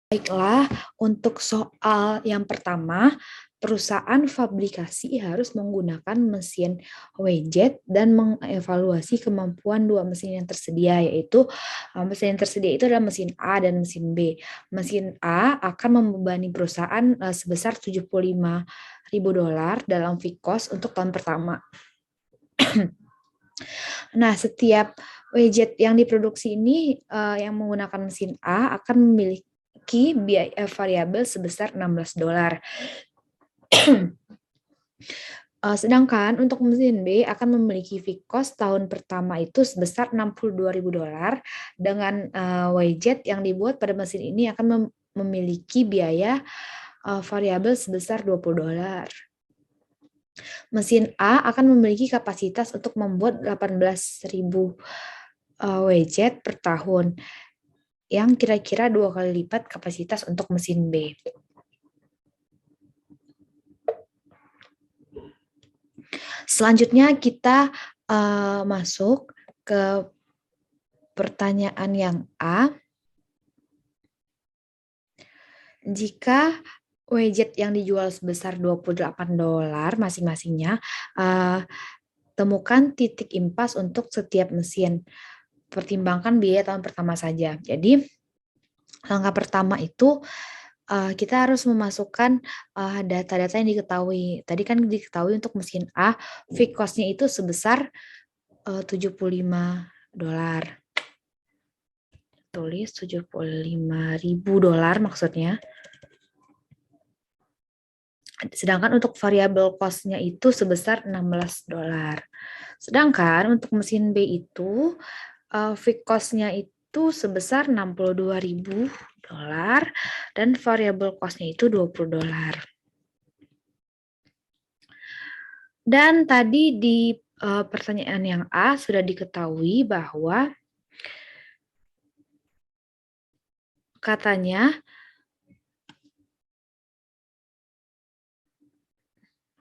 Baiklah, untuk soal yang pertama, perusahaan fabrikasi harus menggunakan mesin Wajet dan mengevaluasi kemampuan dua mesin yang tersedia, yaitu mesin yang tersedia itu adalah mesin A dan mesin B. Mesin A akan membebani perusahaan sebesar $75.000 dalam fixed cost untuk tahun pertama. Nah, setiap Wajet yang diproduksi ini yang menggunakan mesin A akan memiliki biaya variabel sebesar $16. Sedangkan untuk mesin B akan memiliki fixed cost tahun pertama itu sebesar $62.000 dengan Wajet yang dibuat pada mesin ini akan memiliki biaya variabel sebesar $20. Mesin A akan memiliki kapasitas untuk membuat 18.000 Wajet per tahun, yang kira-kira 2 kali lipat kapasitas untuk mesin B. Selanjutnya kita masuk ke pertanyaan yang A. Jika Wajet yang dijual sebesar $28 masing-masingnya, temukan titik impas untuk setiap mesin. Pertimbangkan biaya tahun pertama saja. Jadi, langkah pertama itu kita harus memasukkan data-data yang diketahui. Tadi kan diketahui untuk mesin A, fixed cost-nya itu sebesar $75. Tulis $75.000 maksudnya. Sedangkan untuk variabel cost-nya itu sebesar $16. Sedangkan untuk mesin B itu fixed cost-nya itu sebesar $62.000 dan variabel cost-nya itu $20. Dan tadi di pertanyaan yang A sudah diketahui bahwa katanya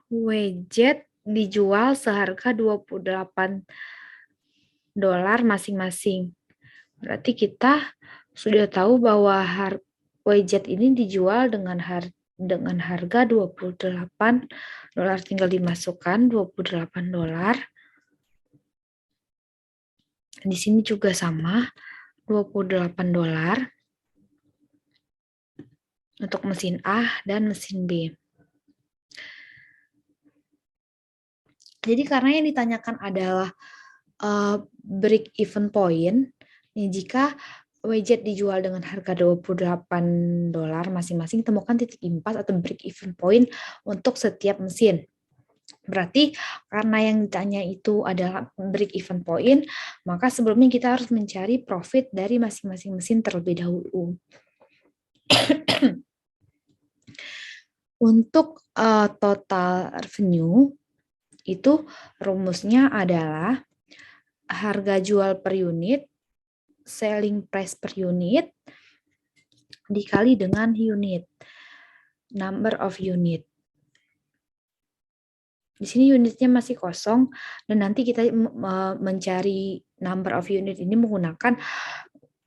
Wajet dijual seharga $28 masing-masing. Berarti kita sudah tahu bahwa Wajet ini dijual dengan harga $28. Tinggal dimasukkan $28. Di sini juga sama, $28 untuk mesin A dan mesin B. Jadi karena yang ditanyakan adalah break even point, jika Wajet dijual dengan harga $28 masing-masing, temukan titik impas atau break even point untuk setiap mesin. Berarti karena yang ditanya itu adalah break even point, maka sebelumnya kita harus mencari profit dari masing-masing mesin terlebih dahulu. Untuk total revenue, itu rumusnya adalah harga jual per unit, selling price per unit, dikali dengan unit, number of unit. Di sini unitnya masih kosong, dan nanti kita mencari number of unit ini menggunakan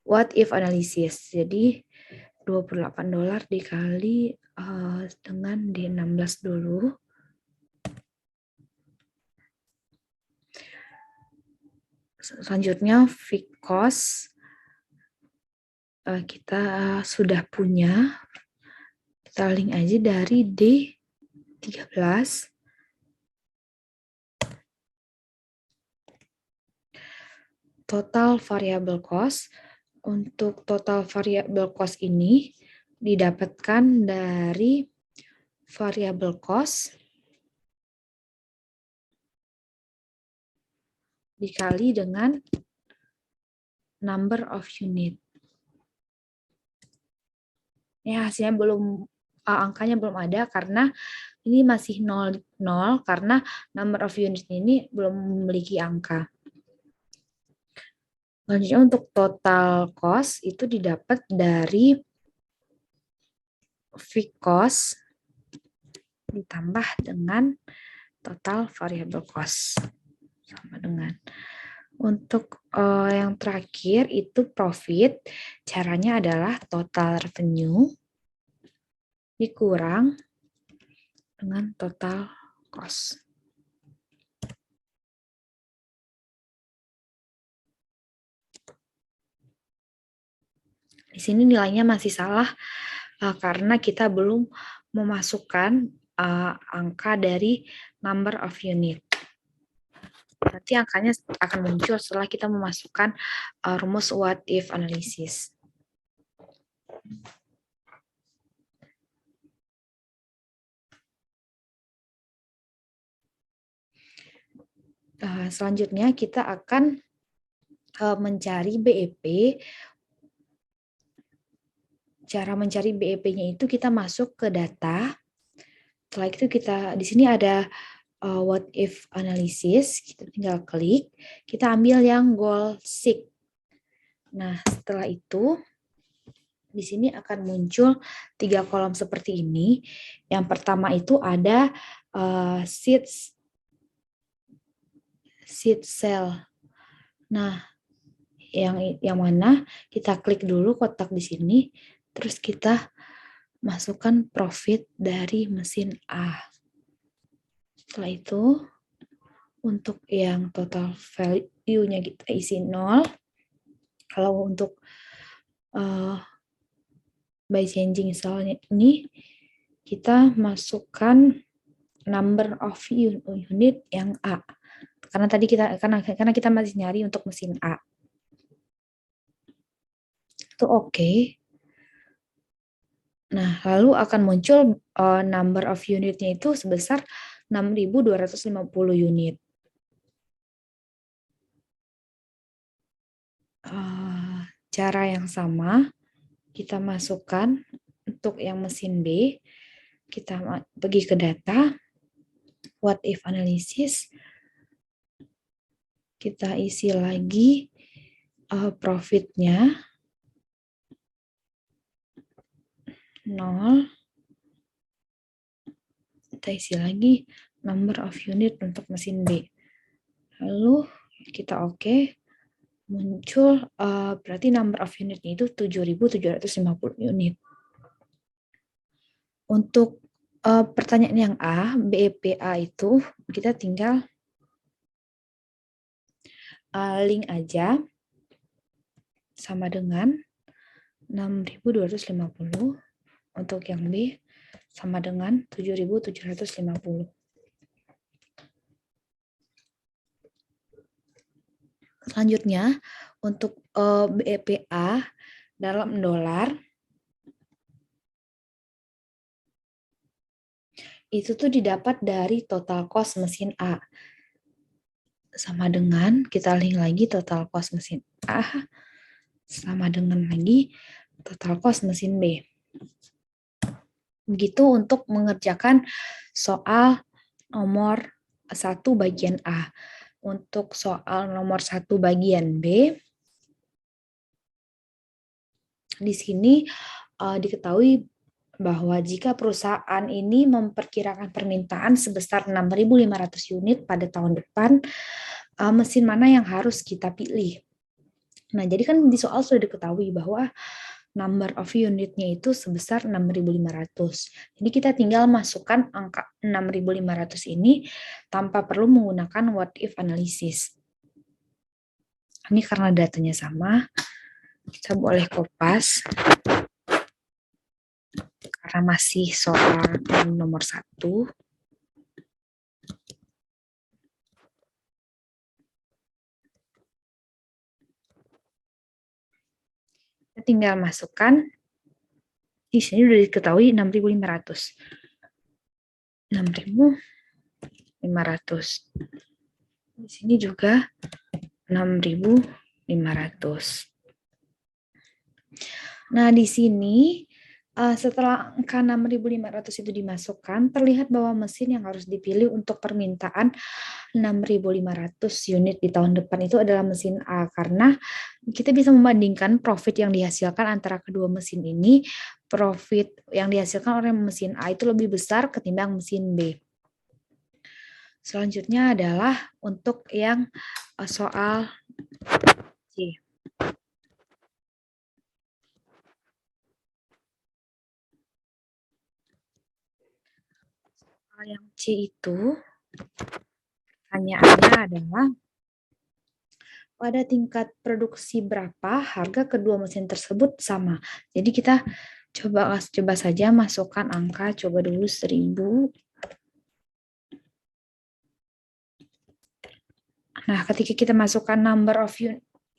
what if analysis. Jadi $28 dikali dengan D16 dulu. Selanjutnya fixed cost kita sudah punya. Kita link aja dari D13. Total variable cost. Untuk total variable cost ini didapatkan dari variable cost dikali dengan number of unit. Ya, hasilnya angkanya belum ada karena ini masih 0, karena number of unit ini belum memiliki angka. Selanjutnya untuk total cost itu didapat dari fixed cost ditambah dengan total variable cost. Sama dengan untuk yang terakhir itu profit. Caranya adalah total revenue dikurang dengan total cost. Di sini nilainya masih salah karena kita belum memasukkan angka dari number of unit. Nanti angkanya akan muncul setelah kita memasukkan rumus what if analysis. Selanjutnya kita akan mencari BEP. Cara mencari BEP-nya itu kita masuk ke data. Setelah itu kita di sini ada what if analysis, kita tinggal klik, kita ambil yang goal seek. Nah, setelah itu di sini akan muncul 3 kolom seperti ini. Yang pertama itu ada seed cell. Nah, yang mana kita klik dulu kotak di sini, terus kita masukkan profit dari mesin A. Setelah itu, untuk yang total value-nya kita isi 0. Kalau untuk by changing cell-nya ini, kita masukkan number of unit yang A. Karena tadi karena kita masih nyari untuk mesin A. Itu oke. Nah, lalu akan muncul number of unitnya itu sebesar 6.250 unit. Cara yang sama kita masukkan untuk yang mesin B. Kita pergi ke data, what if analysis. Kita isi lagi profitnya 0. Kita isi lagi number of unit untuk mesin B. Lalu kita oke. Muncul berarti number of unitnya itu 7.750 unit. Untuk pertanyaan yang A, BEPA itu kita tinggal link aja sama dengan 6.250. Untuk yang B sama dengan 7.750. Selanjutnya, untuk BEPA dalam dolar, itu tuh didapat dari total cost mesin A. Sama dengan, kita link lagi total cost mesin A, sama dengan lagi total cost mesin B. Begitu untuk mengerjakan soal nomor 1 bagian A. Untuk soal nomor 1 bagian B, di sini diketahui bahwa jika perusahaan ini memperkirakan permintaan sebesar 6.500 unit pada tahun depan, mesin mana yang harus kita pilih? Nah, jadi kan di soal sudah diketahui bahwa number of unitnya itu sebesar 6.500. Jadi kita tinggal masukkan angka 6.500 ini tanpa perlu menggunakan what if analysis. Ini karena datanya sama, kita boleh kopas. Karena masih soal nomor 1. Kita tinggal masukkan, di sini sudah diketahui 6.500. 6.500. Di sini juga 6.500. Nah, di sini setelah angka 6.500 itu dimasukkan, terlihat bahwa mesin yang harus dipilih untuk permintaan 6.500 unit di tahun depan itu adalah mesin A, karena kita bisa membandingkan profit yang dihasilkan antara kedua mesin ini. Profit yang dihasilkan oleh mesin A itu lebih besar ketimbang mesin B. Selanjutnya adalah untuk yang soal C. Soal yang C itu, pertanyaannya adalah, pada tingkat produksi berapa harga kedua mesin tersebut sama. Jadi kita coba saja masukkan angka, coba dulu 1000. Nah, ketika kita masukkan number of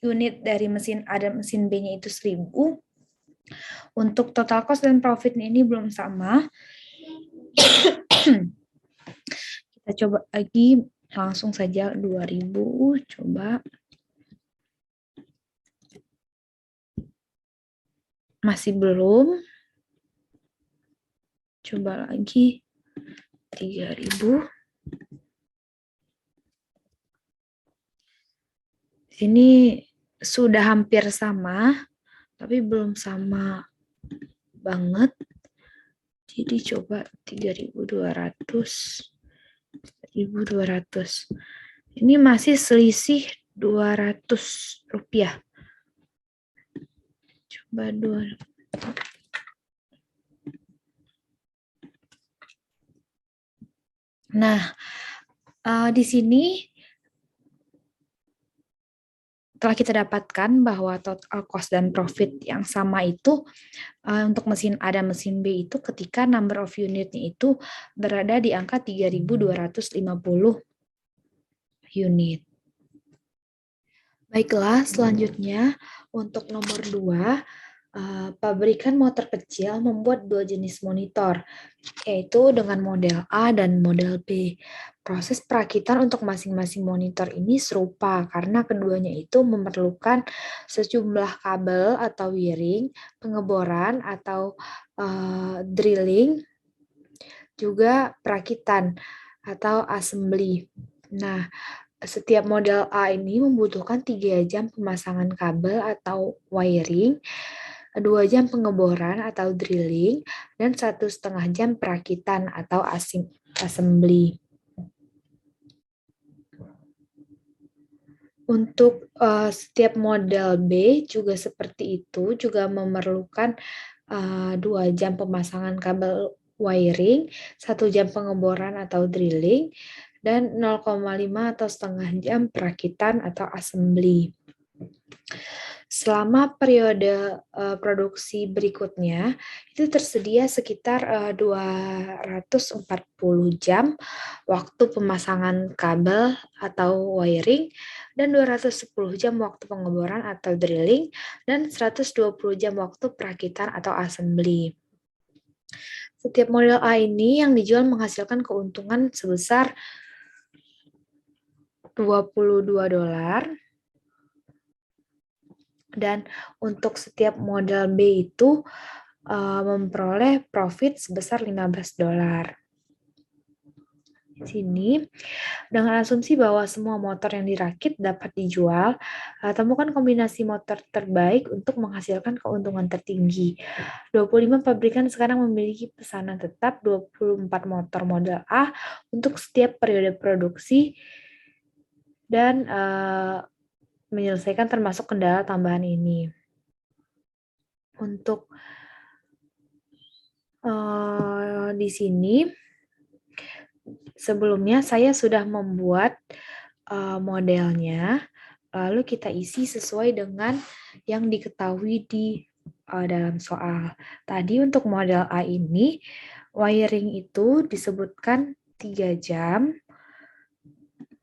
unit dari mesin A dan mesin B-nya itu 1000, untuk total cost dan profitnya ini belum sama. Kita coba lagi, langsung saja 2000, coba. Masih belum. Coba lagi 3000. Ini sudah hampir sama, tapi belum sama banget. Jadi coba 3200. 1200. Ini masih selisih 200 rupiah. Coba 2. Nah, di sini telah kita dapatkan bahwa total cost dan profit yang sama itu untuk mesin A dan mesin B itu ketika number of unitnya itu berada di angka 3250 unit. Baiklah, selanjutnya untuk nomor 2, pabrikan motor kecil membuat 2 jenis monitor, yaitu dengan model A dan model B. Proses perakitan untuk masing-masing monitor ini serupa karena keduanya itu memerlukan sejumlah kabel atau wiring, pengeboran atau drilling, juga perakitan atau assembly. Nah, setiap model A ini membutuhkan 3 jam pemasangan kabel atau wiring, 2 jam pengeboran atau drilling, dan 1,5 jam perakitan atau assembly. Untuk setiap model B juga seperti itu, juga memerlukan 2 jam pemasangan kabel wiring, 1 jam pengeboran atau drilling, dan 0,5 atau setengah jam perakitan atau assembly. Selama periode produksi berikutnya, itu tersedia sekitar 240 jam waktu pemasangan kabel atau wiring, dan 210 jam waktu pengeboran atau drilling, dan 120 jam waktu perakitan atau assembly. Setiap model A ini yang dijual menghasilkan keuntungan sebesar $22. Dan untuk setiap model B itu memperoleh profit sebesar $15. Di sini, dengan asumsi bahwa semua motor yang dirakit dapat dijual, temukan kombinasi motor terbaik untuk menghasilkan keuntungan tertinggi. 25 pabrikan sekarang memiliki pesanan tetap 24 motor model A untuk setiap periode produksi dan menyelesaikan termasuk kendala tambahan ini. Untuk di sini, sebelumnya saya sudah membuat modelnya, lalu kita isi sesuai dengan yang diketahui di dalam soal. Tadi untuk model A ini, wiring itu disebutkan 3 jam,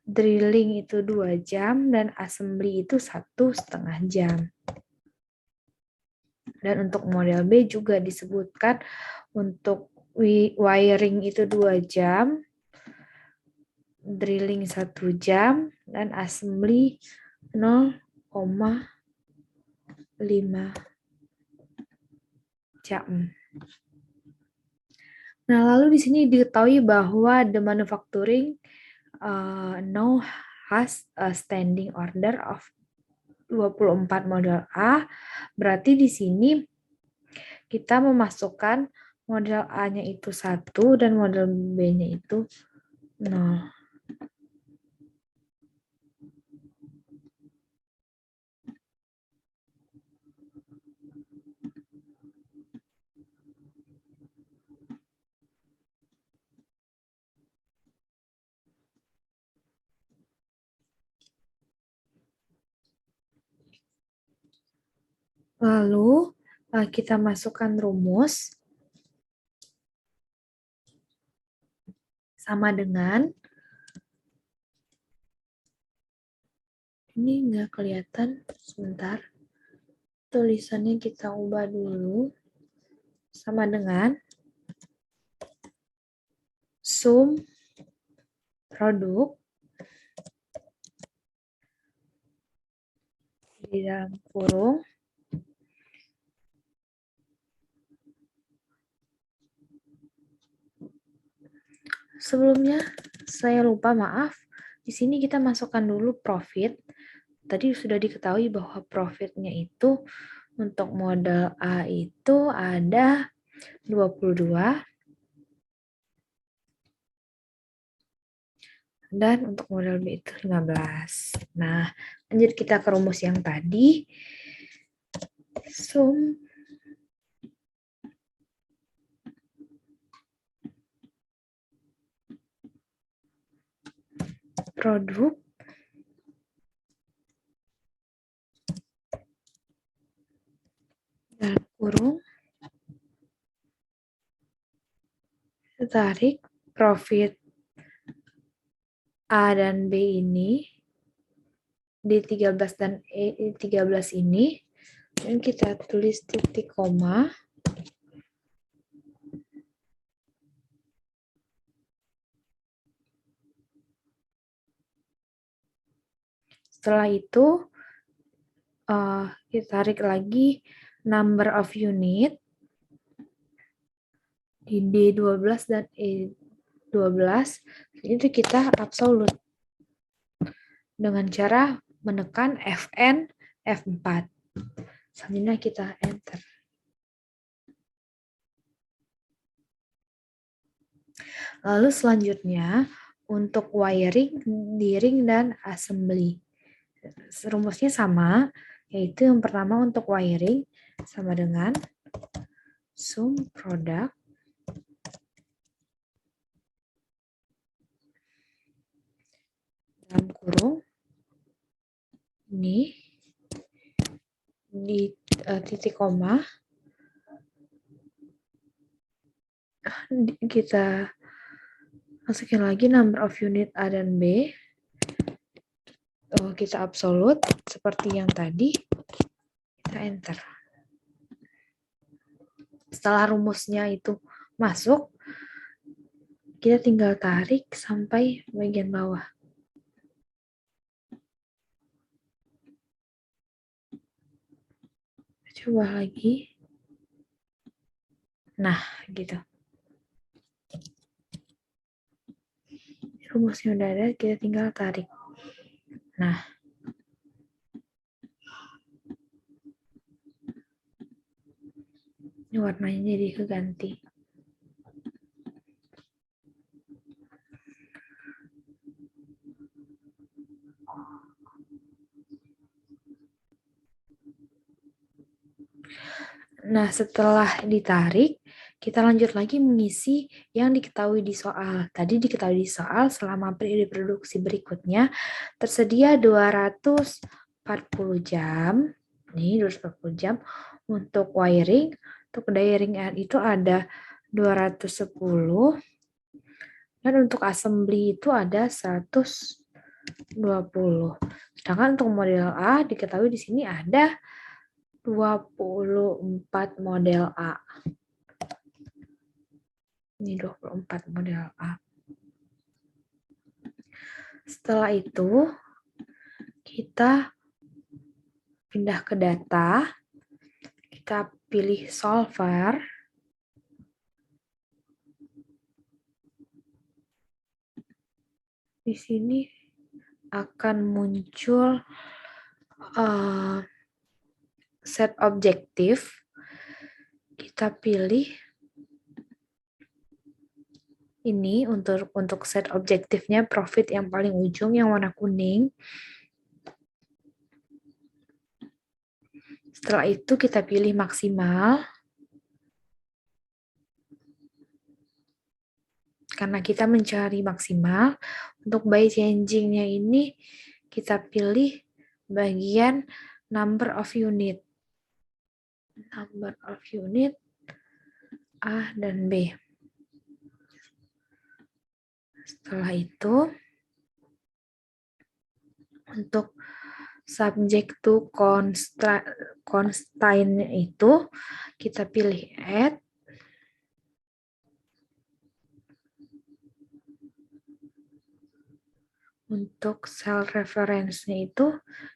drilling itu 2 jam, dan assembly itu 1,5 jam. Dan untuk model B juga disebutkan untuk wiring itu 2 jam, drilling 1 jam, dan assembly 0,5 jam. Nah, lalu di sini diketahui bahwa the manufacturing now has a standing order of 24 model A. Berarti di sini kita memasukkan model A-nya itu 1 dan model B-nya itu 0. Lalu kita masukkan rumus sama dengan, ini nggak kelihatan, sebentar. Tulisannya kita ubah dulu, sama dengan sum produk di dalam kurung sebelumnya saya lupa, maaf. Di sini kita masukkan dulu profit. Tadi sudah diketahui bahwa profitnya itu untuk model A itu ada 22 dan untuk model B itu 15. Nah, lanjut kita ke rumus yang tadi. Sum produk dalam kurung tarik profit A dan B ini di 13 dan E 13 ini, dan kita tulis titik koma. Setelah itu kita tarik lagi number of unit di D12 dan E12, itu kita absolute dengan cara menekan Fn F4. Selanjutnya kita enter. Lalu selanjutnya untuk wiring, dering, dan assembly. Rumusnya sama, yaitu yang pertama untuk wiring sama dengan sum produk dalam kurung ini di titik koma, kita masukin lagi number of unit A dan B, kita absolute seperti yang tadi, kita enter. Setelah rumusnya itu masuk, kita tinggal tarik sampai bagian bawah. Coba lagi. Nah, gitu. Rumusnya udah ada, kita tinggal tarik. Nah, ini warnanya jadi keganti. Nah, setelah ditarik, kita lanjut lagi mengisi yang diketahui di soal. Tadi diketahui di soal selama periode produksi berikutnya tersedia 240 jam. Nih, 240 jam untuk wiring. Untuk wiring itu ada 210. Dan untuk assembly itu ada 120. Sedangkan untuk model A diketahui di sini ada 24 model A. Ini 24 model A. Setelah itu, kita pindah ke data. Kita pilih solver. Di sini akan muncul set objektif. Kita pilih ini untuk set objektifnya, profit yang paling ujung yang warna kuning. Setelah itu kita pilih maksimal. Karena kita mencari maksimal, untuk by changing-nya ini kita pilih bagian number of unit. number of unit A dan B. Setelah itu, untuk subject to constraint itu kita pilih add. Untuk cell reference-nya itu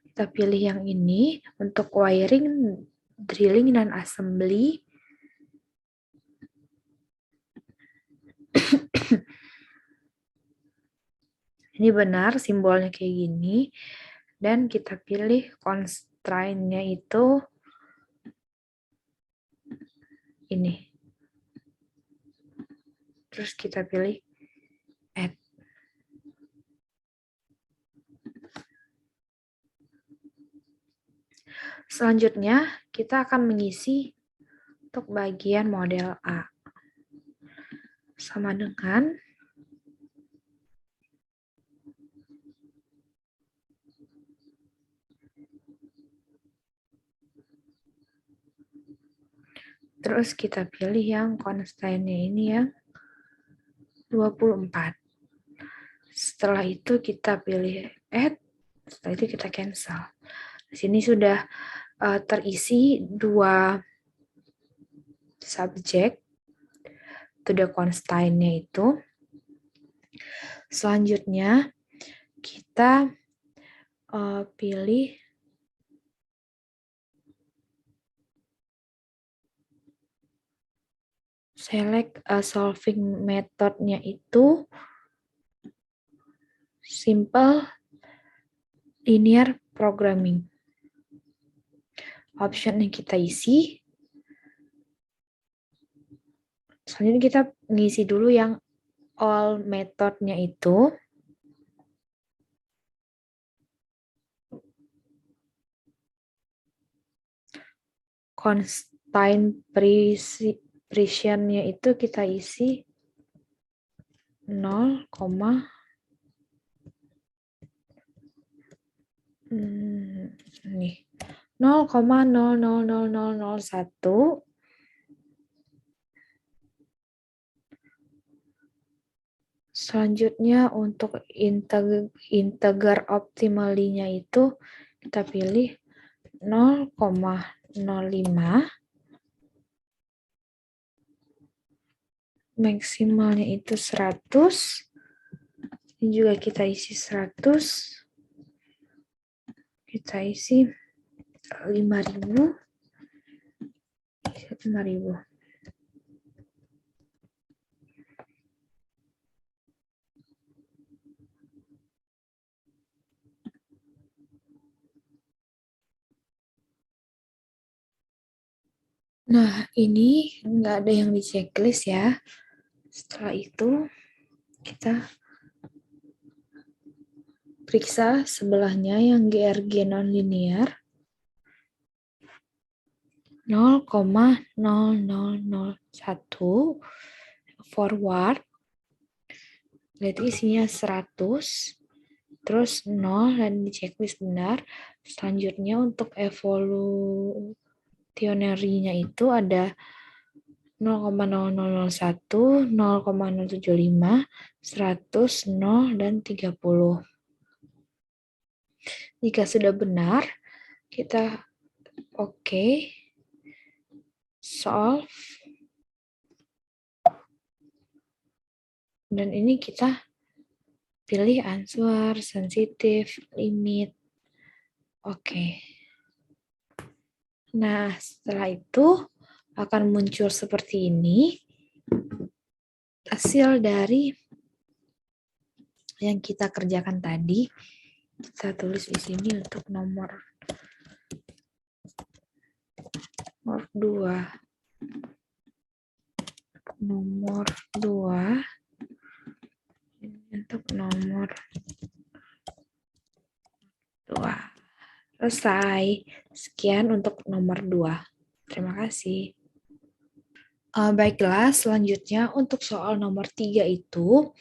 kita pilih yang ini. Untuk wiring, drilling, dan assembly. Ini benar, simbolnya kayak gini. Dan kita pilih constraint-nya itu ini. Terus kita pilih add. Selanjutnya, kita akan mengisi untuk bagian model A. Sama dengan terus kita pilih yang constraint-nya ini yang 24. Setelah itu kita pilih add, setelah itu kita cancel. Di sini sudah terisi 2 subjek, itu the constraint-nya itu. Selanjutnya kita pilih select solving methodnya itu simple linear programming. Option yang kita isi. Selanjutnya kita ngisi dulu yang all methodnya itu. Constraint precision-nya itu kita isi 0, nih 0,000001. Selanjutnya untuk integer optimally-nya itu kita pilih 0,05. Maksimalnya itu 100. Ini juga kita isi 100. Kita isi 5.000. 5.000. Nah, ini nggak ada yang di checklist ya. Setelah itu, kita periksa sebelahnya yang GRG nonlinear. 0,0001 forward. Berarti isinya 100. Terus 0 dan di checklist benar. Selanjutnya untuk evolutionary-nya itu ada 0,0001, 0,075, 100, 0, dan 30. Jika sudah benar, kita oke. Solve. Dan ini kita pilih answer, sensitif, limit. Oke. Nah, setelah itu akan muncul seperti ini. Hasil dari yang kita kerjakan tadi. Kita tulis di sini untuk nomor 2. Nomor 2. Untuk nomor 2. Selesai. Sekian untuk nomor 2. Terima kasih. Baiklah, selanjutnya untuk soal nomor 3 itu,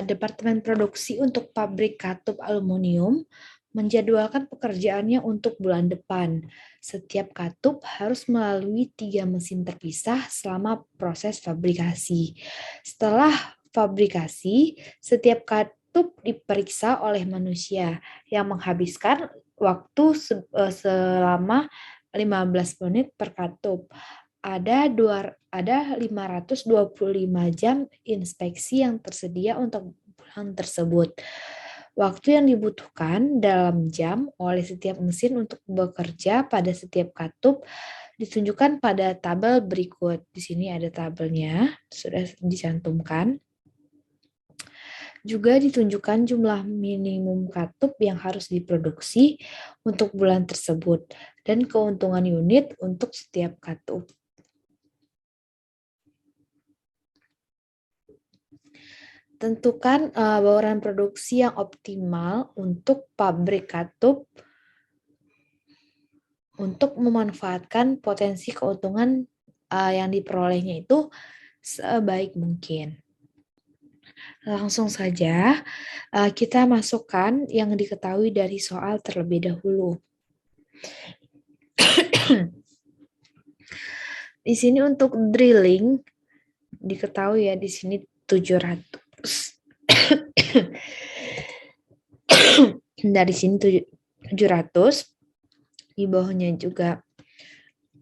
Departemen Produksi untuk pabrik katup aluminium Menjadwalkan pekerjaannya untuk bulan depan. Setiap katup harus melalui 3 mesin terpisah selama proses fabrikasi. Setelah fabrikasi, setiap katup diperiksa oleh manusia yang menghabiskan waktu selama 15 menit per katup. Ada 525 jam inspeksi yang tersedia untuk bulan tersebut. Waktu yang dibutuhkan dalam jam oleh setiap mesin untuk bekerja pada setiap katup ditunjukkan pada tabel berikut. Di sini ada tabelnya, sudah dicantumkan. Juga ditunjukkan jumlah minimum katup yang harus diproduksi untuk bulan tersebut dan keuntungan unit untuk setiap katup. Tentukan bauran produksi yang optimal untuk pabrik katup untuk memanfaatkan potensi keuntungan yang diperolehnya itu sebaik mungkin. Langsung saja kita masukkan yang diketahui dari soal terlebih dahulu. Di sini untuk drilling diketahui ya di sini 700. Dari sini 700, di bawahnya juga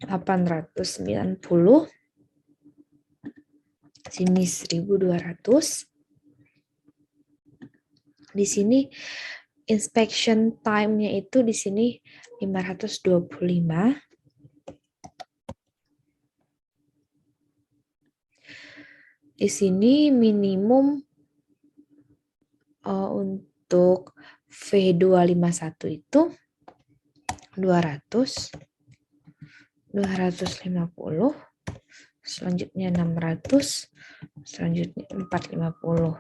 890, sini 1200. Di sini inspection time-nya itu di sini 525. Di sini minimum untuk V251 itu 200, 250, selanjutnya 600, selanjutnya 450.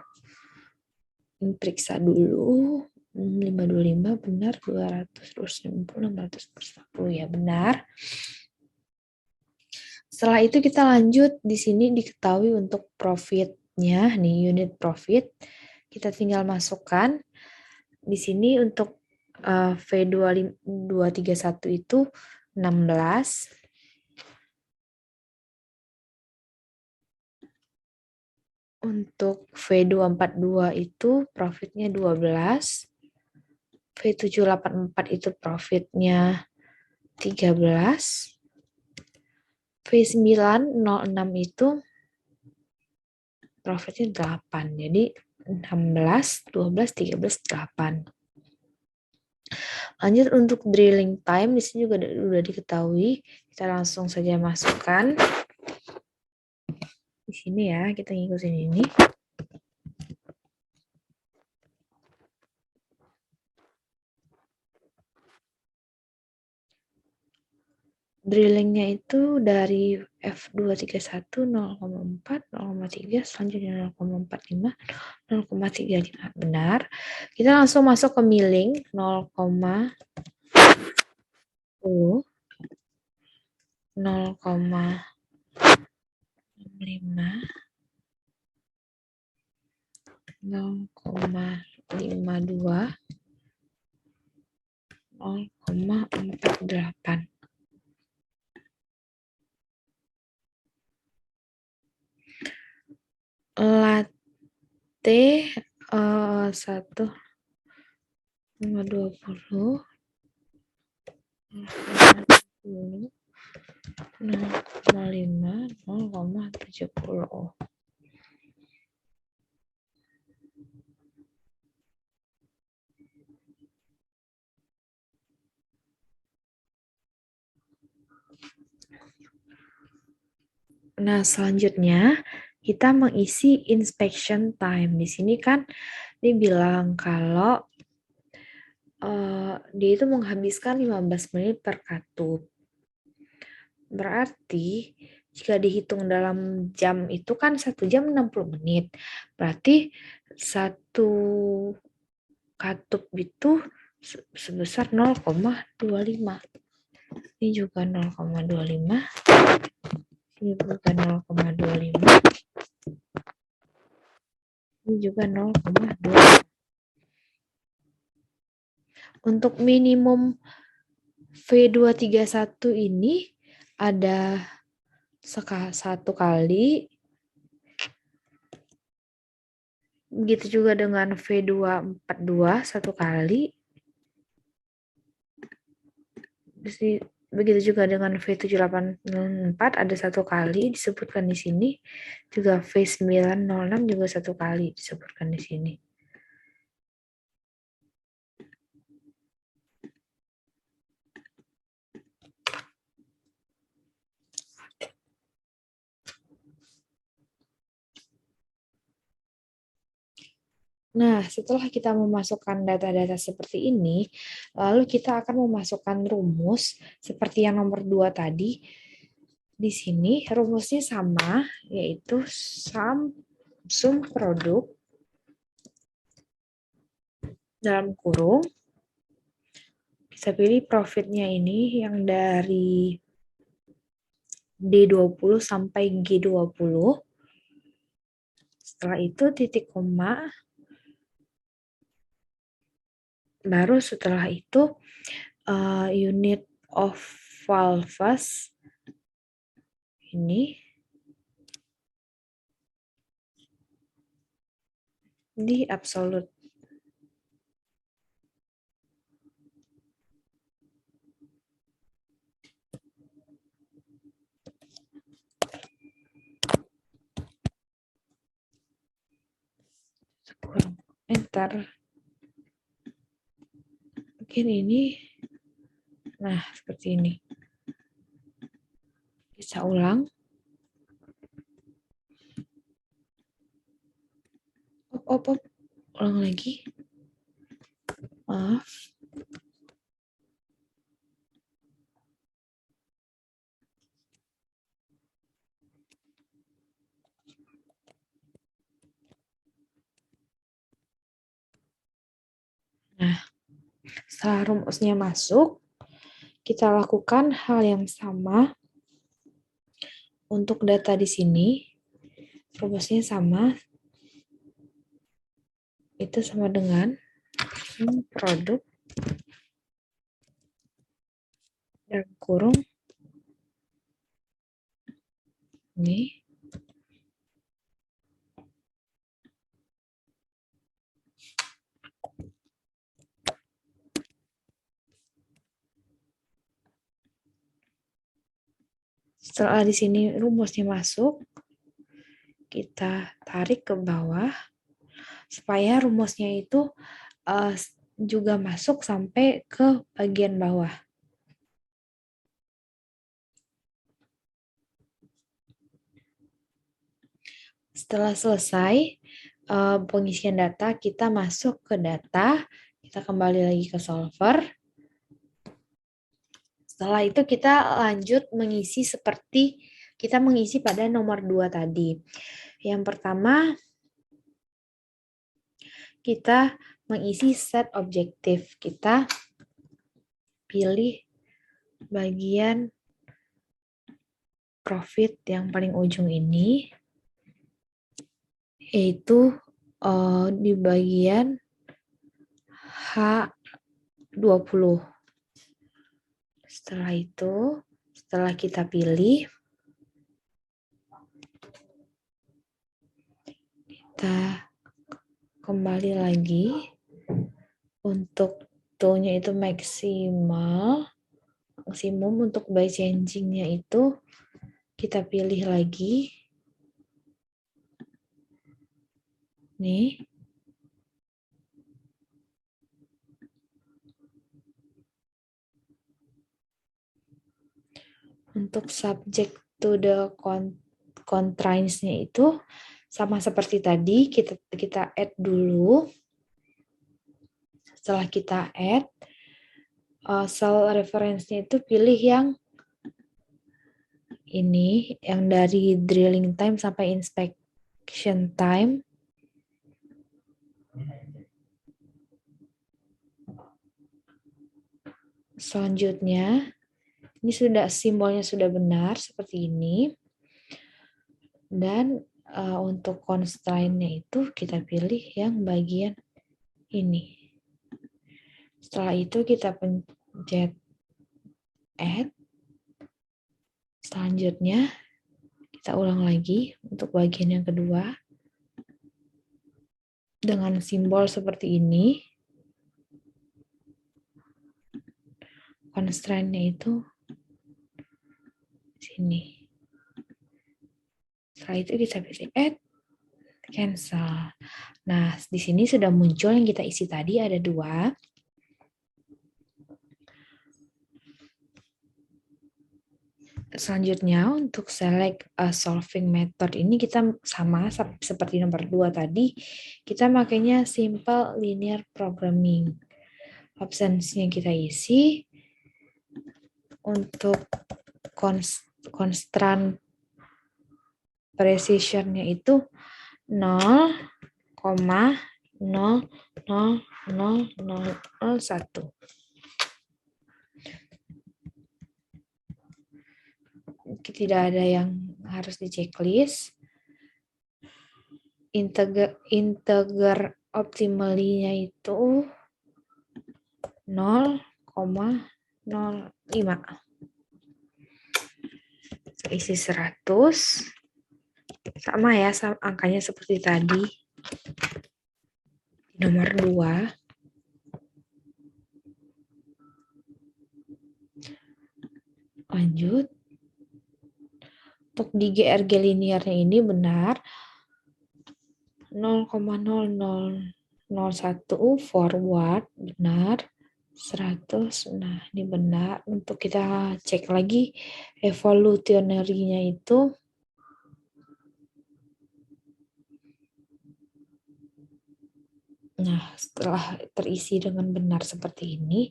Ini periksa dulu, 525 benar, 200, 250, 600, 450 ya benar. Setelah itu kita lanjut, di sini diketahui untuk profitnya, nih unit profit, kita tinggal masukkan. Di sini untuk V231 itu 16. Untuk V242 itu profitnya 12. V784 itu profitnya 13. V906 itu profitnya 8. Jadi 16, 12, 13, 8. Lanjut untuk drilling time, di sini juga sudah diketahui. Kita langsung saja masukkan. Di sini ya, kita ngikutin ini. Drillingnya itu dari F231 0,4, 0,3, selanjutnya 0,45, 0,35. Benar. Kita langsung masuk ke milling 0,10, 0,5, 0,52, 0,48. Latte 1,20, 0,20, 0,5, 0,70. Nah, selanjutnya kita mengisi inspection time. Di sini kan dibilang kalau dia itu menghabiskan 15 menit per katup. Berarti jika dihitung dalam jam itu kan 1 jam 60 menit. Berarti satu katup itu sebesar 0,25. Ini juga 0,25. Ini juga 0,25. Ini juga 0,2. Untuk minimum V231 ini ada satu kali, begitu juga dengan V242 satu kali, begitu juga dengan V7804 ada satu kali disebutkan di sini, juga V906 juga satu kali disebutkan di sini. Nah, setelah kita memasukkan data-data seperti ini, lalu kita akan memasukkan rumus seperti yang nomor 2 tadi. Di sini rumusnya sama, yaitu sum produk dalam kurung. Kita pilih profitnya ini yang dari D20 sampai G20. Setelah itu titik koma. Baru setelah itu unit of valves ini di absolute. Enter. Mungkin ini. Nah, seperti ini. Bisa ulang. Ulang lagi. Maaf. Nah, setelah rumusnya masuk, kita lakukan hal yang sama untuk data di sini. Rumusnya sama. Itu sama dengan produk dalam kurung ini setelah di sini rumusnya masuk, kita tarik ke bawah supaya rumusnya itu juga masuk sampai ke bagian bawah. Setelah selesai pengisian data, kita masuk ke data, kita kembali lagi ke solver. Setelah itu kita lanjut mengisi seperti kita mengisi pada nomor 2 tadi. Yang pertama, kita mengisi set objektif. Kita pilih bagian profit yang paling ujung ini, yaitu di bagian H20. Setelah itu, setelah kita pilih, kita kembali lagi untuk toolnya itu maksimum untuk by changing-nya itu kita pilih lagi. Nih. Untuk subject to the constraints-nya itu sama seperti tadi, kita add dulu. Setelah kita add, cell reference-nya itu pilih yang ini, yang dari drilling time sampai inspection time. Selanjutnya, ini simbolnya sudah benar seperti ini. Dan untuk constraint-nya itu kita pilih yang bagian ini. Setelah itu kita pencet add. Selanjutnya kita ulang lagi untuk bagian yang kedua dengan simbol seperti ini. Constraint-nya itu sini. Setelah itu kita pilih add, cancel. Nah, di sini sudah muncul yang kita isi tadi, ada 2. Selanjutnya untuk select a solving method ini kita sama seperti nomor 2 tadi, kita makainya simple linear programming. Options-nya kita isi untuk constraint precision-nya itu 0,00001. Tidak ada yang harus di checklist. Integer optimally-nya itu 0,05. Isi 100. Sama ya, angkanya seperti tadi. Nomor 2. Lanjut. Untuk di GRG linearnya ini benar 0,0001 forward, benar. 100, nah ini benar. Untuk kita cek lagi evolutionary-nya itu nah, setelah terisi dengan benar seperti ini,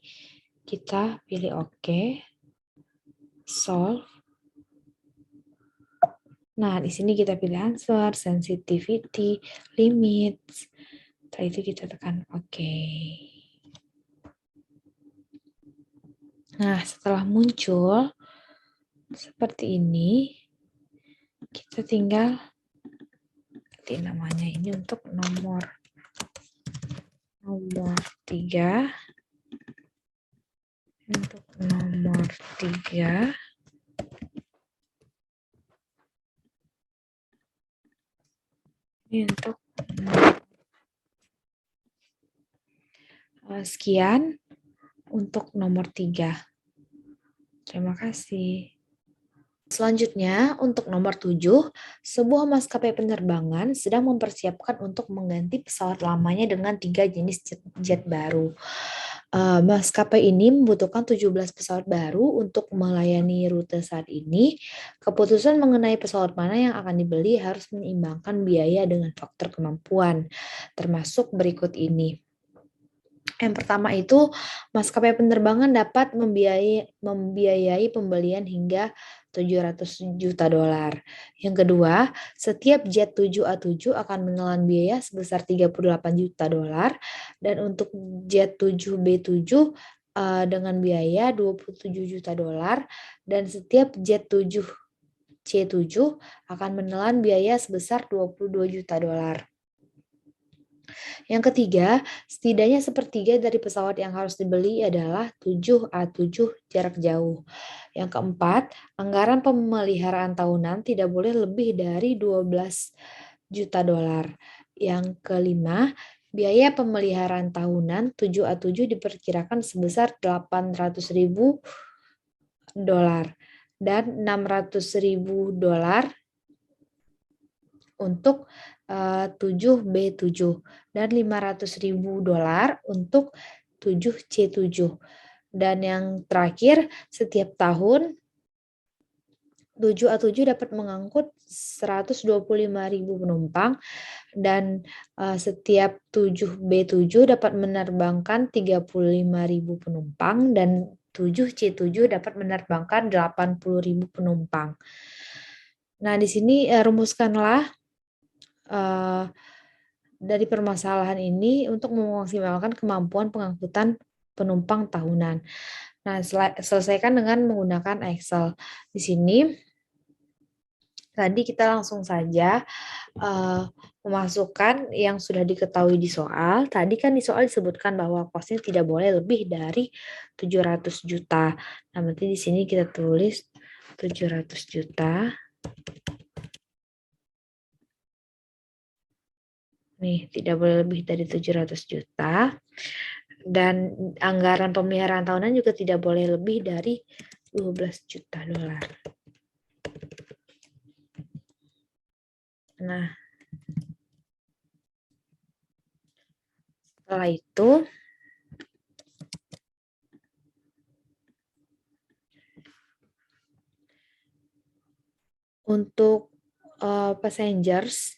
kita pilih OK, solve. Nah, di sini kita pilih answer, sensitivity, limits. Setelah itu kita tekan OK. Nah, setelah muncul seperti ini, kita tinggal ganti namanya ini untuk nomor 3. Untuk nomor 3. Ini untuk sekian untuk nomor 3. Terima kasih. Selanjutnya, untuk nomor 7, sebuah maskapai penerbangan sedang mempersiapkan untuk mengganti pesawat lamanya dengan 3 jenis jet baru. Maskapai ini membutuhkan 17 pesawat baru untuk melayani rute saat ini. Keputusan mengenai pesawat mana yang akan dibeli harus menyeimbangkan biaya dengan faktor kemampuan, termasuk berikut ini. Yang pertama itu, maskapai penerbangan dapat membiayai pembelian hingga 700 juta dolar. Yang kedua, setiap jet 7A7 akan menelan biaya sebesar 38 juta dolar, dan untuk jet 7B7 dengan biaya 27 juta dolar, dan setiap jet 7C7 akan menelan biaya sebesar 22 juta dolar. Yang ketiga, setidaknya sepertiga dari pesawat yang harus dibeli adalah 7A7 jarak jauh. Yang keempat, anggaran pemeliharaan tahunan tidak boleh lebih dari 12 juta dolar. Yang kelima, biaya pemeliharaan tahunan 7A7 diperkirakan sebesar 800.000 dolar dan 600.000 dolar untuk 7B7 dan 500.000 dolar untuk 7C7. Dan yang terakhir, setiap tahun 7A7 dapat mengangkut 125.000 penumpang, dan setiap 7B7 dapat menerbangkan 35.000 penumpang, dan 7C7 dapat menerbangkan 80.000 penumpang. Nah, di sini rumuskanlah dari permasalahan ini untuk memaksimalkan kemampuan pengangkutan penumpang tahunan. Nah, selesaikan dengan menggunakan Excel. Di sini Tadi kita langsung saja memasukkan yang sudah diketahui di soal. Tadi kan di soal disebutkan bahwa kosnya tidak boleh lebih dari 700 juta. Nah, berarti di sini kita tulis 700 juta. Nih, tidak boleh lebih dari 700 juta. Dan anggaran pemeliharaan tahunan juga tidak boleh lebih dari 12 juta dolar. Nah, setelah itu untuk passengers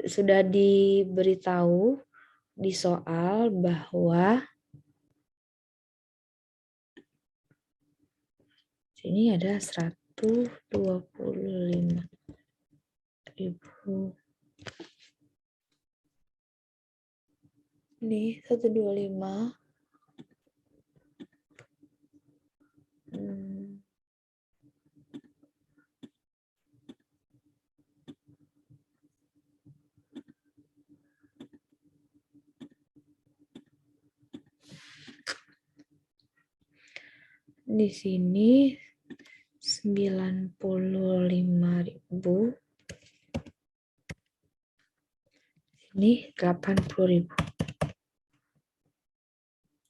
sudah diberitahu di soal bahwa sini ada 125.000. Ini 125. Di sini 95.000. Ini 80.000.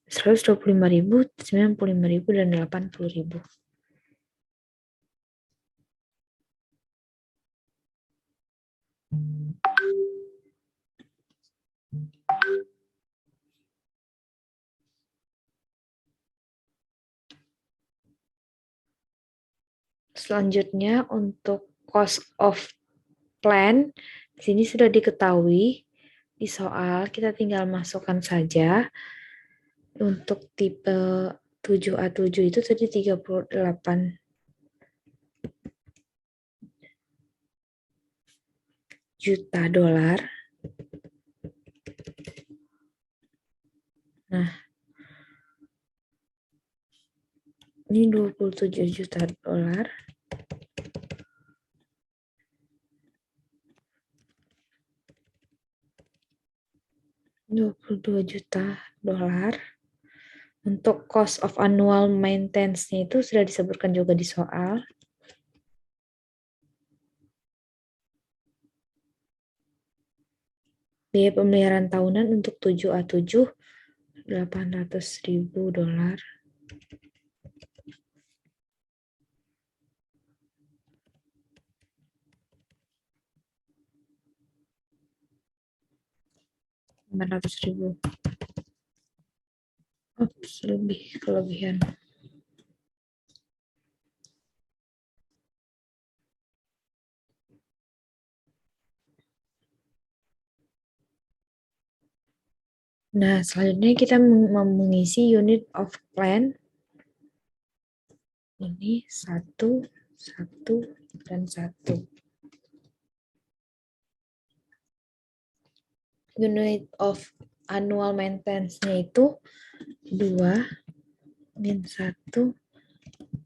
125.000, 95.000 dan 80.000. Selanjutnya untuk cost of plan di sini sudah diketahui di soal, kita tinggal masukkan saja. Untuk tipe 7A7 itu tadi 38 juta dolar. Nah, ini 27 juta dolar. $22 juta. Untuk cost of annual maintenance-nya itu sudah disebutkan juga di soal. Biaya pemeliharaan tahunan untuk 7A7 $800.000. $800.000. Lebih kelebihan. Nah, selanjutnya kita mengisi unit of plan. Ini 1, 1, dan 1. Unit of annual maintenance-nya itu 2, min 1,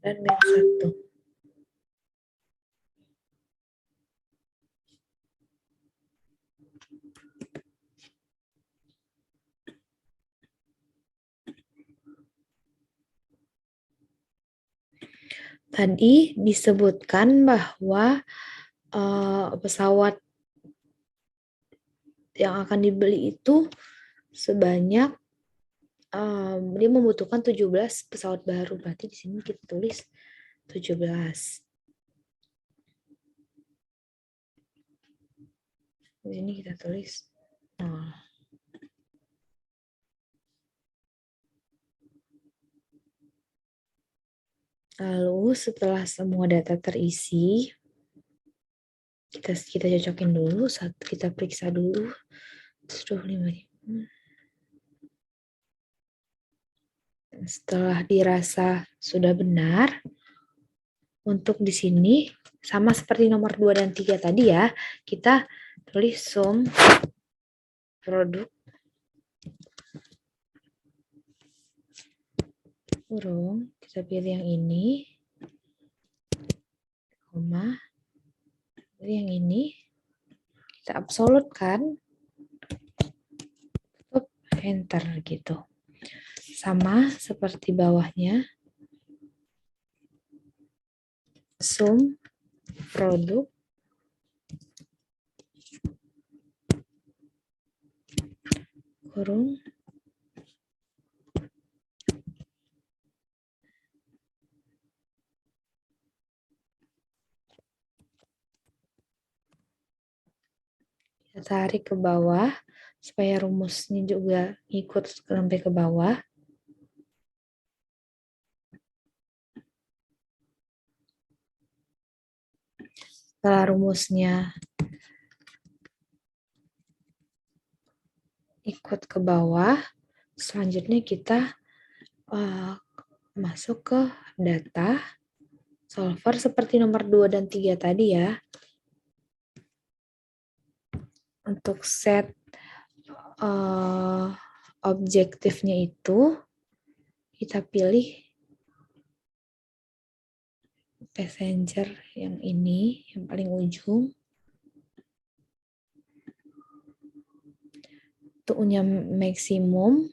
dan min 1. Tadi disebutkan bahwa pesawat yang akan dibeli itu sebanyak dia membutuhkan 17 pesawat baru. Berarti di sini kita tulis 17. Di sini kita tulis 0. Lalu setelah semua data terisi, kita cocokin dulu, kita periksa dulu. 125.000. Setelah dirasa sudah benar, untuk di sini sama seperti nomor 2 dan 3 tadi ya, kita tulis sum produk kurung, kita pilih yang ini, koma, Jadi yang ini kita absolut kan, tutup, enter gitu. Sama seperti bawahnya, sum produk kurung kita tarik ke bawah supaya rumusnya juga ikut sampai ke bawah. Setelah rumusnya ikut ke bawah, selanjutnya kita masuk ke data solver seperti nomor 2 dan 3 tadi ya. Untuk set objektifnya itu kita pilih passenger yang ini, yang paling ujung. Untuknya maksimum,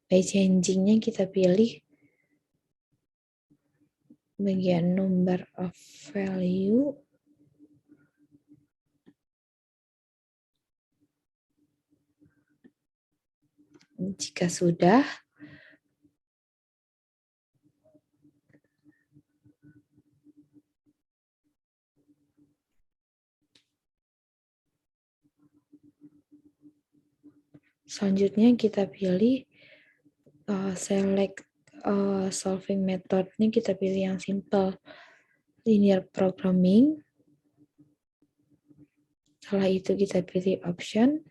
by changing-nya kita pilih bagian number of value. Jika sudah, selanjutnya kita pilih select solving method. Ini kita pilih yang simple, linear programming. Setelah itu kita pilih option.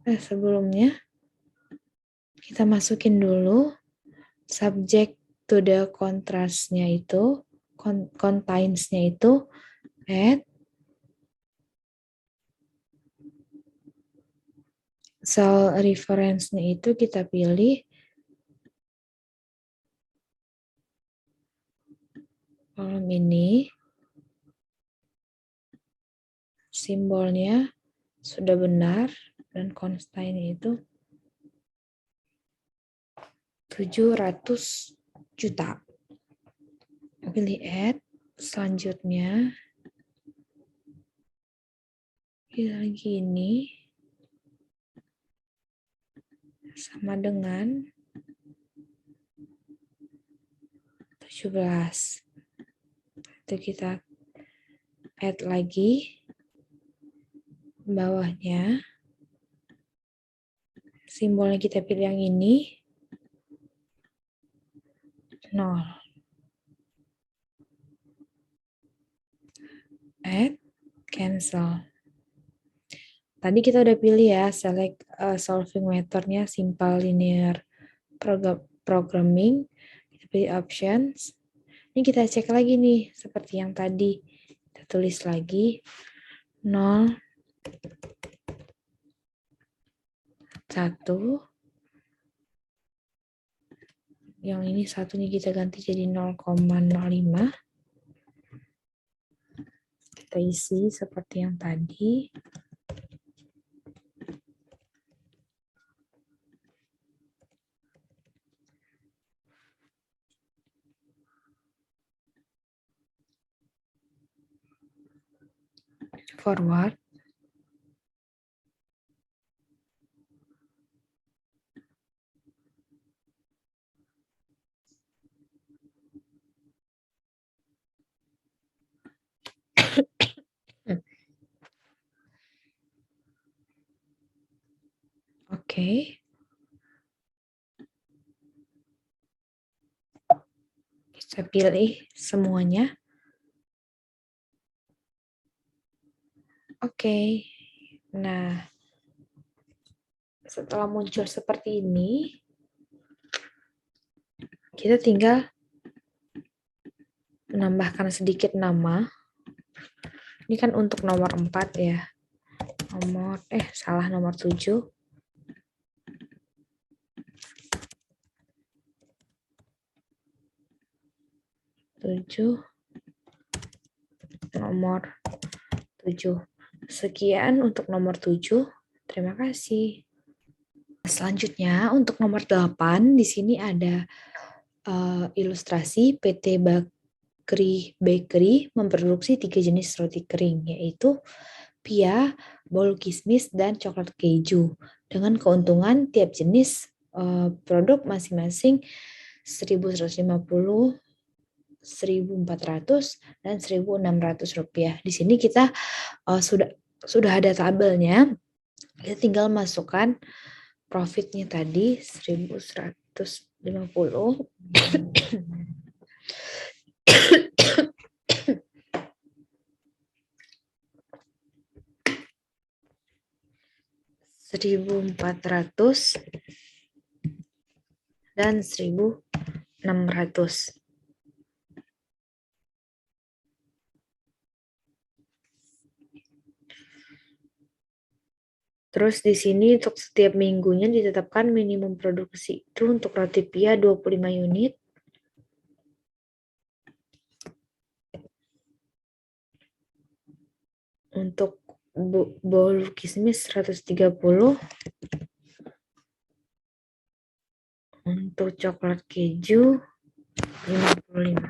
Sebelumnya kita masukin dulu subject to the contrast-nya itu, contains-nya itu add cell reference-nya itu kita pilih kolom ini, simbolnya sudah benar dan constraint itu 700 juta. Pilih add. Selanjutnya pilih lagi ini sama dengan 17. Itu kita add lagi bawahnya, simbolnya kita pilih yang ini 0. Add, cancel. Tadi kita udah pilih ya, select solving methodnya simple linear programming. Kita pilih options. Ini kita cek lagi nih, seperti yang tadi. Kita tulis lagi 0, 1. Yang ini satunya kita ganti jadi 0,05. Kita isi seperti yang tadi. Forward. Oke. Kita pilih semuanya. Oke. Nah, setelah muncul seperti ini, kita tinggal menambahkan sedikit nama. Ini kan untuk nomor 4 ya. Nomor 7. 7. nomor 7. Sekian untuk nomor 7. Terima kasih. Selanjutnya untuk nomor 8 di sini ada ilustrasi PT Bakri Bakery memproduksi 3 jenis roti kering, yaitu pia, bolu kismis, dan coklat keju. Dengan keuntungan tiap jenis produk masing-masing 1.150, 1.400, dan 1.600 rupiah. Di sini kita sudah ada tabelnya. Kita tinggal masukkan profitnya tadi 1.150. 1.400 dan 1.600. Terus di sini untuk setiap minggunya ditetapkan minimum produksi itu untuk roti pia 25 unit. Untuk bolu kismis 130. Untuk coklat keju 55.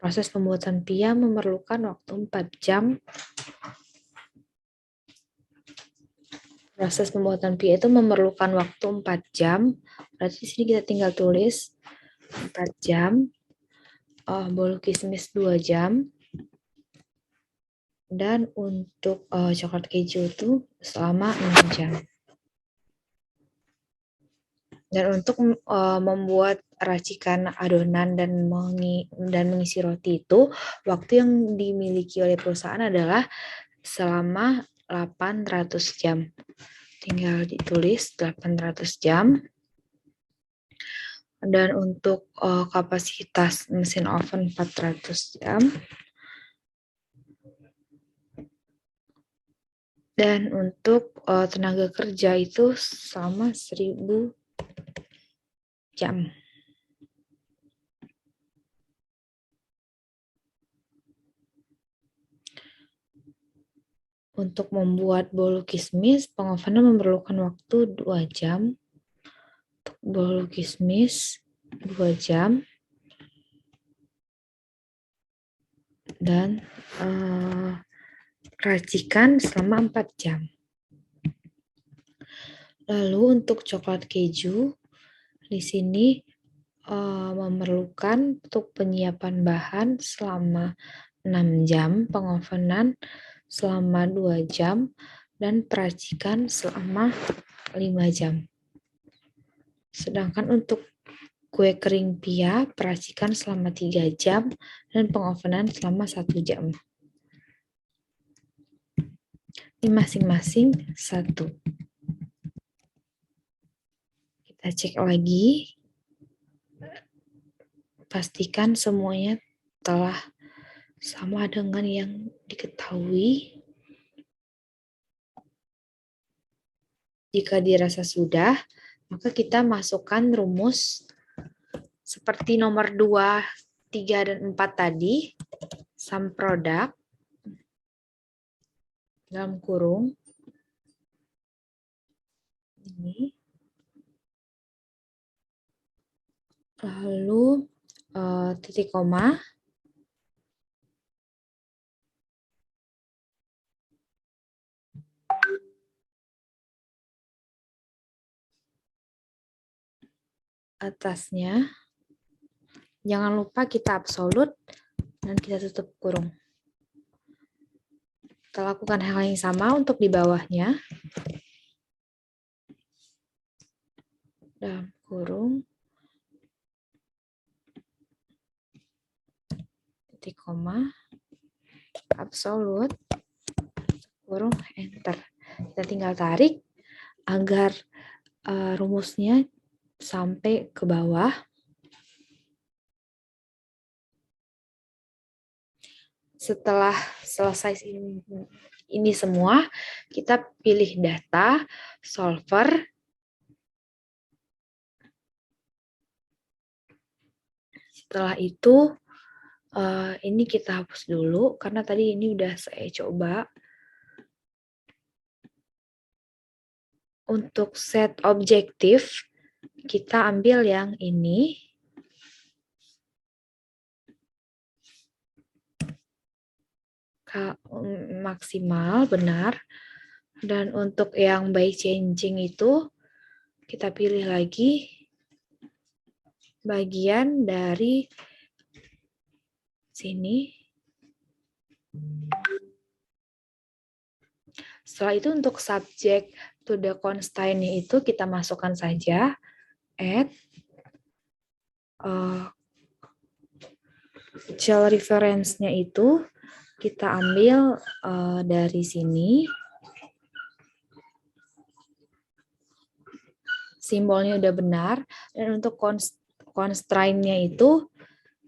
Proses pembuatan pia memerlukan waktu 4 jam. Proses pembuatan pia itu memerlukan waktu 4 jam. Berarti di sini kita tinggal tulis 4 jam. Bolu kismis 2 jam. Dan untuk coklat keju itu selama 6 jam. Dan untuk membuat racikan adonan dan mengisi roti itu, waktu yang dimiliki oleh perusahaan adalah selama 800 jam. Tinggal ditulis 800 jam. Dan untuk kapasitas mesin oven 400 jam. Dan untuk tenaga kerja itu sama 1.000 jam. Untuk membuat bolu kismis, pengovenan memerlukan waktu 2 jam. Untuk bolu kismis 2 jam. Dan racikan selama 4 jam. Lalu untuk coklat keju, di sini memerlukan untuk penyiapan bahan selama 6 jam, pengovenan selama 2 jam, dan peracikan selama 5 jam. Sedangkan untuk kue kering pia, peracikan selama 3 jam, dan pengovenan selama 1 jam. Ini masing-masing 1. Kita cek lagi. Pastikan semuanya telah sama dengan yang diketahui. Jika dirasa sudah, maka kita masukkan rumus seperti nomor 2, 3, dan 4 tadi. Sum product dalam kurung. Ini. Lalu titik koma. Atasnya. Jangan lupa kita absolut dan kita tutup kurung. Kita lakukan hal yang sama untuk di bawahnya. Dalam kurung. Titik koma. Absolut. Kurung enter. Kita tinggal tarik agar rumusnya sampai ke bawah. Setelah selesai ini semua, kita pilih data, solver, Setelah itu ini kita hapus dulu karena tadi ini udah saya coba. Untuk set objektif kita ambil yang ini. Maksimal, benar. Dan untuk yang by changing itu, kita pilih lagi bagian dari sini. Setelah itu untuk subject to the constraint-nya itu kita masukkan saja add shell reference-nya itu kita ambil dari sini. Simbolnya udah benar. Dan untuk constraint-nya itu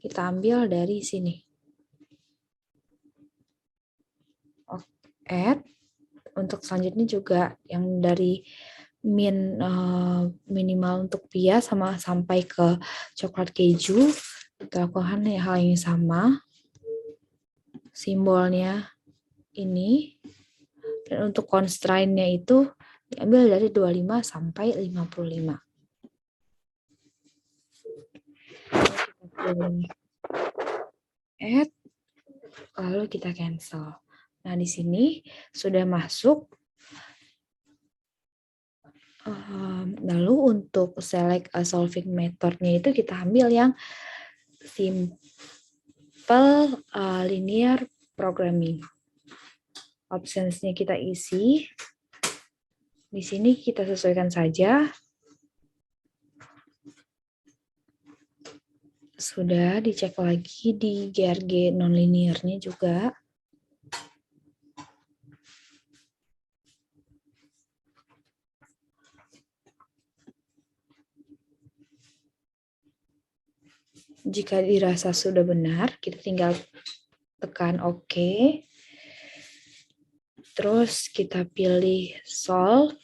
kita ambil dari sini. Add. Untuk selanjutnya juga yang dari minimal untuk pia sama sampai ke coklat keju. Kita lakukan hal yang sama. Simbolnya ini. Dan untuk constraint-nya itu diambil dari 25 sampai 55. Add, lalu kita cancel. Nah, di sini sudah masuk. Lalu untuk select a solving method-nya itu kita ambil yang simple linear programming. Options-nya kita isi. Di sini kita sesuaikan saja. Sudah dicek lagi di GRG nonlinearnya juga. Jika dirasa sudah benar, kita tinggal tekan OK. Terus kita pilih solve.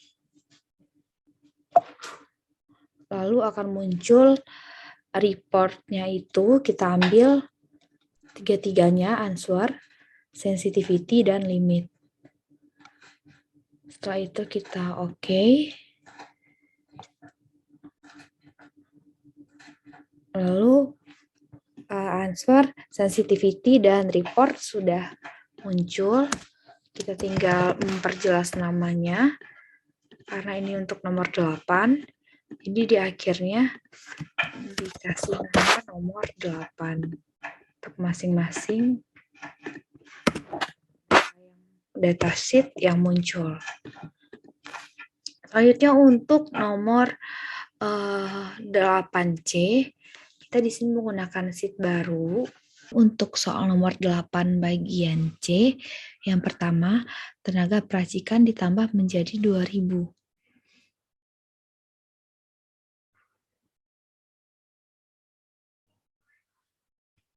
Lalu akan muncul report-nya itu, kita ambil tiga-tiganya, answer, sensitivity, dan limit. Setelah itu kita OK. Lalu answer, sensitivity, dan report sudah muncul. Kita tinggal memperjelas namanya. Karena ini untuk nomor 8. Jadi di akhirnya dikasih nama nomor 8. Untuk masing-masing datasheet yang muncul. Selanjutnya untuk nomor 8C, kita di sini menggunakan sheet baru. Untuk soal nomor 8 bagian C, yang pertama, tenaga peracikan ditambah menjadi 2.000.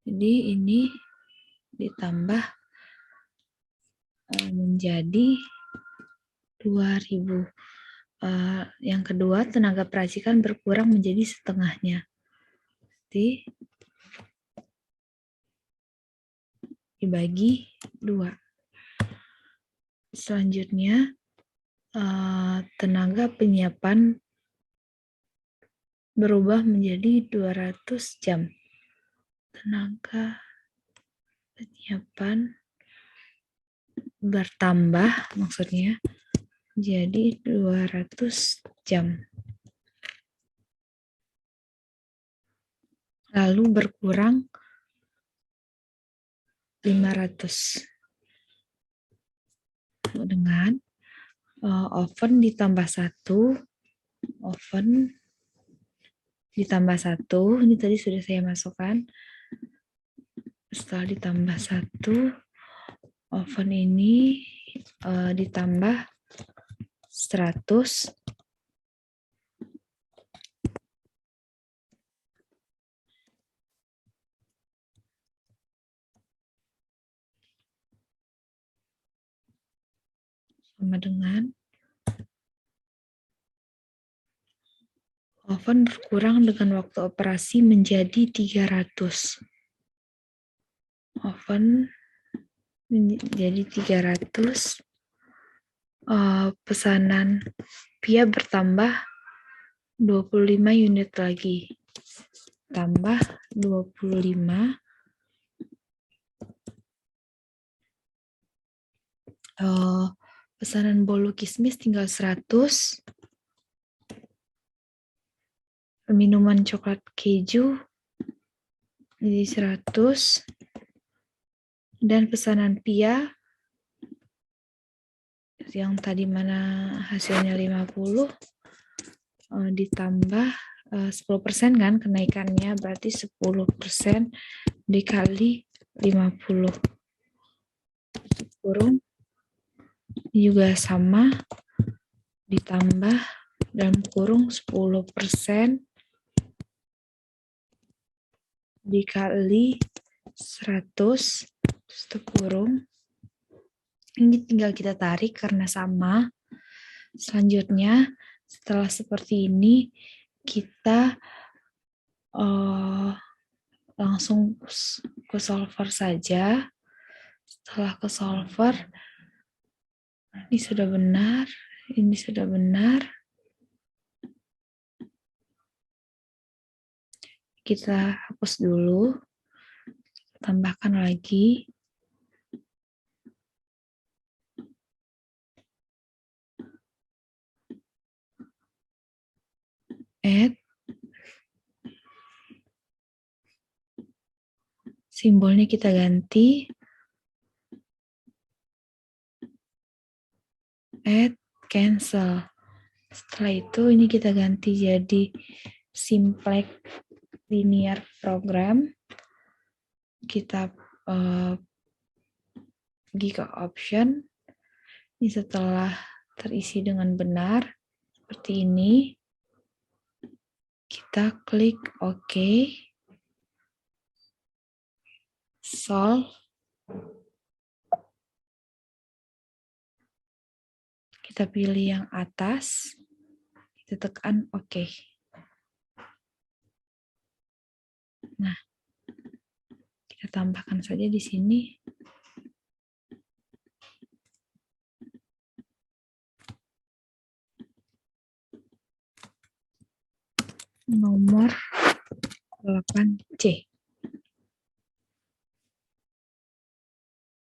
Jadi ini ditambah menjadi 2.000. Yang kedua, tenaga peracikan berkurang menjadi setengahnya. Jadi dibagi 2. Selanjutnya, tenaga penyiapan berubah menjadi 200 jam. Tenaga penyiapan bertambah, maksudnya, jadi 200 jam. Lalu berkurang 500. Dengan oven ditambah 1, oven ditambah 1, ini tadi sudah saya masukkan. Setelah ditambah 1, oven ini ditambah 100. Sama dengan Oven berkurang dengan waktu operasi menjadi 300. Oven menjadi 300. Pesanan Pia bertambah 25 unit lagi. Tambah 25. Pesanan bolu kismis tinggal 100. Minuman coklat keju jadi 100. Dan pesanan Pia yang tadi mana hasilnya 50 ditambah 10% kan kenaikannya, berarti 10% dikali 50 kurung juga sama, ditambah dalam kurung 10% dikali 100 kurung. Ini tinggal kita tarik karena sama. Selanjutnya setelah seperti ini kita langsung ke solver saja. Setelah ke solver, ini sudah benar, ini sudah benar. Kita hapus dulu, tambahkan lagi. Add. Simbolnya kita ganti. Add, cancel. Setelah itu ini kita ganti jadi simplex linear program. Kita pergi ke option. Ini setelah terisi dengan benar seperti ini, kita klik OK. Solve. Kita pilih yang atas, kita tekan OK. Nah, kita tambahkan saja di sini. Nomor 8C.